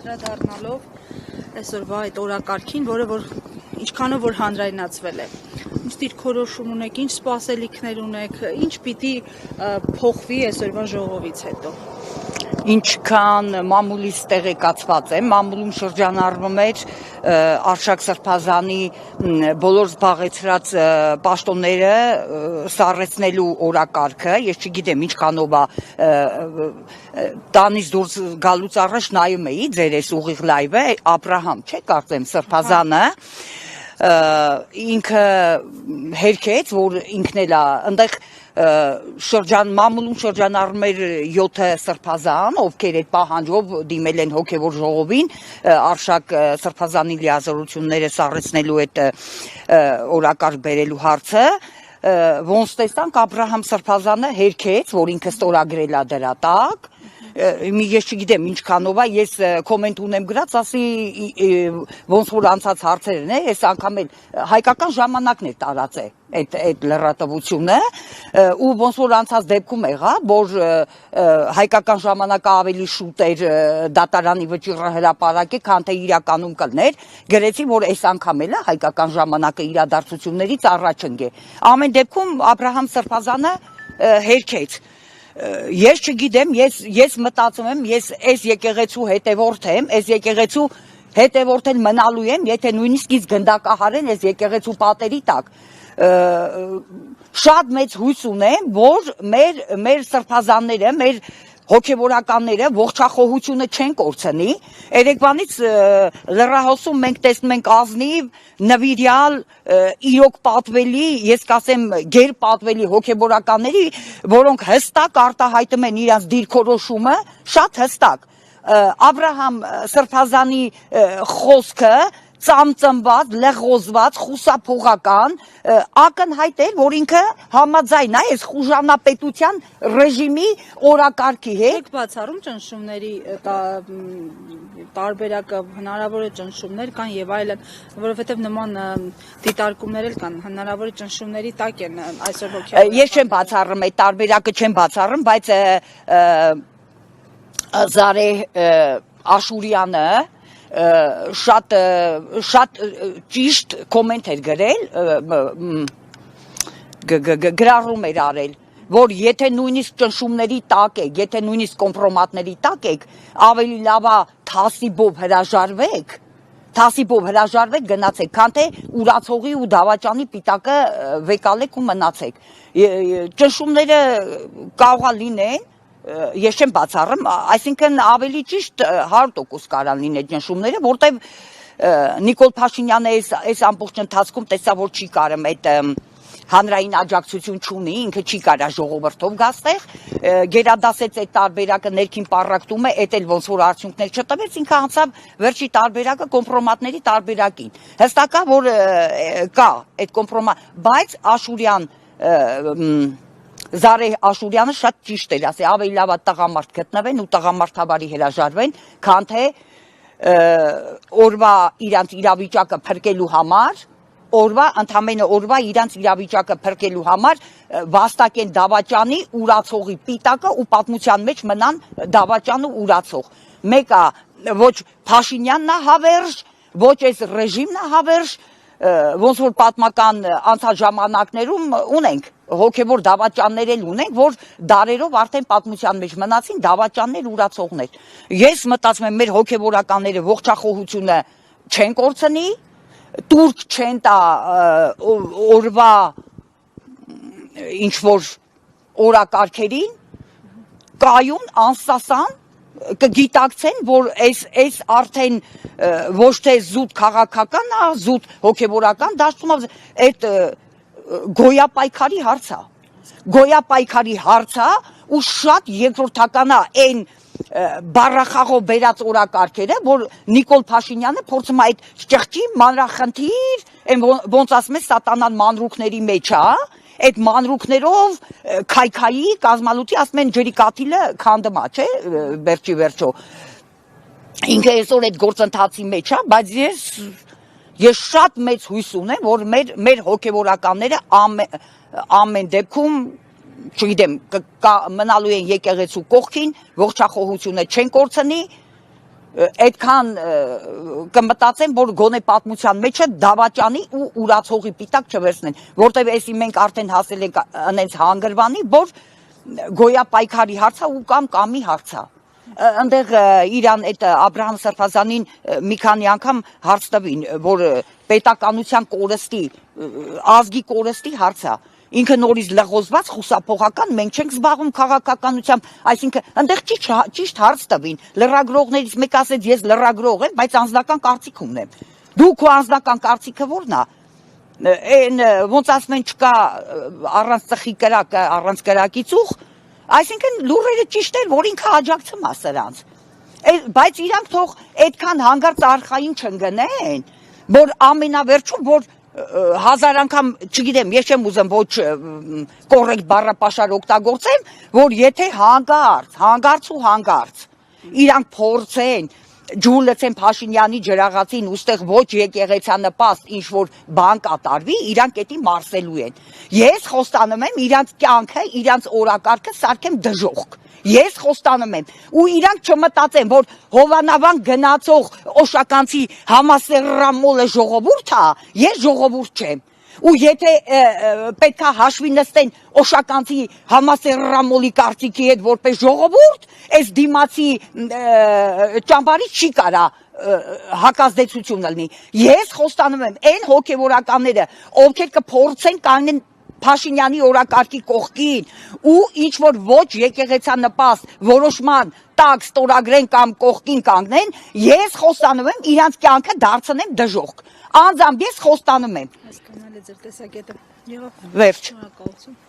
Անդրադառնալով այսօրվա այդ օրակարգին, որը ինչքանով որ հանրայնացվել է, ինչ դիրքորոշում ունեք, ինչ սպասելիքներ ունեք, ինչ պիտի փոխվի այսօրվա ժողովից հետո։ Ինչքան մամուլից տեղեկացված եմ, մամուլում շրջանառվում էր Արշակ Սրբազանի բոլոր զբաղեցրած պաշտոնները սառեցնելու օրակարգը, ես չգիտեմ ինչքանով է տանից դուրս գալուց առաջ նայում էի ձեր այս ուղիղ լայվը, Աբրահամ, չէ՞ կարծեմ Սրբազանը, ինքը հերքեց, որ ինքն էլ է այնտեղ մամուլում շրջանառում էր 7 սրբազան, ովքեր այդ պահանջով դիմել են հոգևոր ժողովին, Արշակ Սրբազանի լիազորությունները սառեցնելու այդ օրակարգ բերելու հարցը, ոնց տեսանք Աբրահամ Սրբազանը հերքեց, որ ինքը ստորագրել է դրա տակ, ես չգիտեմ ինչքանով է, ես կոմենտ ունեմ գրած, ասի ոնց որ անցած հարցերն է, ես անգամ էլ հայկական ժամանակն է տարածե այդ լրատվությունը ու ոնց որ անցած դեպքում եղա, որ հայկական ժամանակը ավելի շուտ էր դատարանի վճիռը հրապարակե, քան թե իրականում կլներ, գրեցի, որ այս անգամ էլ հայկական ժամանակը իրադարձություններից առաջ ընկե։ Ամեն դեպքում Աբրահամ Սրբազանը հերքեց։ Ես չգիտեմ, ես մտածում եմ, ես այս եկեղեցու հետևորդ եմ, այս եկեղեցու հետևորդ են մնալու եմ, եթե նույնիսկ ինձ գնդակահարեն այս եկեղեցու պատերի տակ, շատ մեծ հույս ունեմ, որ մեր սրբազանները, մեր հոգևորականները ողջախոհությունը չեն կորցնի, երեկվանից լրահոսում մենք տեսնում ենք ազնիվ, նվիրյալ, իրոք պատվելի, ես կասեմ գերպատվելի հոգևորականների, որոնք հստակ արտահայտում են իրենց դիրքորոշումը, շատ հստակ, Աբրահամ Սրբազանի խոսքը ծամծմված, լեղոզված, խուսափողական, ակնհայտ էր, որ ինքը համաձայն է այս խուժանապետության ռեժիմի օրակարգի հետ։ Եք բացառում ճնշումների տարբերակը, հնարավոր է ճնշումներ կան եւ այլն, որովհետեւ նման դիտարկումներ էլ կան, հնարավոր է ճնշումների տակ են այսօր հոգեբան։ Ես չեմ բացառում, այդ տարբերակը չեմ բացառում, բայց Զարե Աշուրյանը շատ ճիշտ կոմենտ էր գրել, գրառում էր արել, որ եթե նույնիսկ ճնշումների տակ եք, եթե նույնիսկ կոմպրոմատների տակ եք, ավելի լավ է թասիբով հրաժարվեք գնացեք, քան թե ուրացողի ու դավաճանի պիտակը վեկալեք ու մնացեք։ Ճնշումները կարող է լինեն, ես չեմ բացառում, այսինքն ավելի ճիշտ 100% կարան լինել ճնշումները, որտեվ Նիկոլ Փաշինյանը այս ամբողջ ընթացքում տեսա, որ չի կարում այդ հանրային աջակցություն չունի, ինքը չի կարա ժողովրդով գաստեղ, գերադասեց այդ տարբերակը ներքին պառակտում է, էդ էլ ոնց որ արդյունքներ չտվեց, ինքը անցավ վերջի տարբերակը կոմպրոմատների տարբերակին։ Հստակ է, որ կա այդ կոմպրոմատ, բայց Աշուրյան Զարե Աշուրյանը շատ ճիշտ էր, ասի ավելի լավ է տղամարդ գտնվեն ու տղամարդավարի հրաժարվեն, քան թե օրվա իրանց իրավիճակը փրկելու համար, ընդամենը օրվա իրանց իրավիճակը փրկելու համար վաստակեն դավաճանի ուրացողի պիտակը ու պատմության մեջ մնան դավաճան ու ուրացող։ Մեկը ոչ Փաշինյանն է հավերժ, ոչ այս ռեժիմն է հավերժ, ոնց որ պատմական անցած ժամանակներում ունենք հոգևոր դավաճաններ էլ ունենք, որ դարերով արդեն պատմության մեջ մնացին դավաճաններ ուրացողներ։ Ես մտածում եմ մեր հոգևորականները ողջախոհությունը չեն կորցնի, տուրք չեն տա օրվա ինչ որ օրակարգերին, կայուն անսասան կգիտակցեն, որ այս արդեն ոչ թե զուտ քաղաքական է, զուտ հոգևորական դաշտում այդ գոյապայքարի հարցա ու շատ երկրորդական է այն բառախաղով բերած օրակարգերը, որ Նիկոլ Փաշինյանը փորձում է այդ ճղճի մանրախնդիր, ոնց ասում է սատանան մանրուքների մեջ է, այդ մանրուքներով քայքայի կազմալուտի ասում են ջրի կաթիլը քանդմա, չէ, վերջի վերջո։ Ինքը այսօր այդ գործընթացի մեջ է, բայց ես շատ մեծ հույս ունեմ, որ մեր հոգևորականները ամեն դեպքում, չգիտեմ, մնալու են եկեղեցու կողքին, ողջախոհությունը չեն կորցնի, այդքան կմտածեն, որ գոնե պատմության մեջը դավաճանի ու ուրացողի պիտակ չվերցնեն, որտեվ էսի մենք արդեն հասել ենք անենց հանգրվանի, որ գոյա պայքարի հարցա ու կամի հարցա։ Ընդեղ իրան այդ Աբրահամ Սրբազանին մի քանի անգամ հարց տվին, որ պետականության կորստի, ազգի կորստի հարցա։ Ինքը նորից լղոզված խուսափողական, մենք չենք զբաղվում քաղաքականությամբ, այսինքն այնտեղ ճիշտ հարց տվին, լրագրողներից մեկ ասեց ես լրագրող եմ, բայց անձնական կարծիք ունեմ։ Դու քո անձնական կարծիքը ո՞րն է։ Այն ոնց ասում են չկա առանց ծխի կրակ, առանց կրակի ծուխ, այսինքն լուրերը ճիշտ էր, որ ինքը աջակցում է սրանց։ Բայց իրանք թող այդքան հանգարց արխային չընկնեն, որ ամենավերջում որ 1000 անգամ, չգիտեմ, ես չեմ ուզում ոչ կոռեկտ բառապաշար օգտագործեմ, որ եթե հանգարց իրանք փորձեն ջուր լցեն Փաշինյանի ջրաղացին, ուստեղ ոչ եկեղեցանպաստ ինչ որ բան կատարվի, իրանք էդի մարսելու են։ Ես խոստանում եմ իրանք կյանքը, իրանք օրակարգը սարքեմ դժոխք։ Ես խոստանում եմ ու իրանք չմտածեն, որ Հովանավան գնացող օշականցի համասեռամոլը ժողովուրդ է, ես ժողովուրդ չեմ։ Ու եթե պետքա հաշվի նստեն օշականցի համասեռամոլի կարծիքի հետ որպես ժողովուրդ, այս դիմացի ճամբարից չի կարա հակազդեցություն լինի։ Ես խոստանում եմ այն հոգևորականները, ովքեր կփորձեն կանգնեն Փաշինյանի օրակարգի կողքին ու ինչ որ ոչ եկեղեցանպաստ որոշման տակ ստորագրեն կամ կողքին կանգնեն, ես խոստանում եմ իրանց կյանքը դարձնեմ դժոխք։ Անձամբ ես խոստանում եմ։ Հասկանալի ձեր տեսակետը։ Եղավ։ Վերջ։ Շնորհակալություն։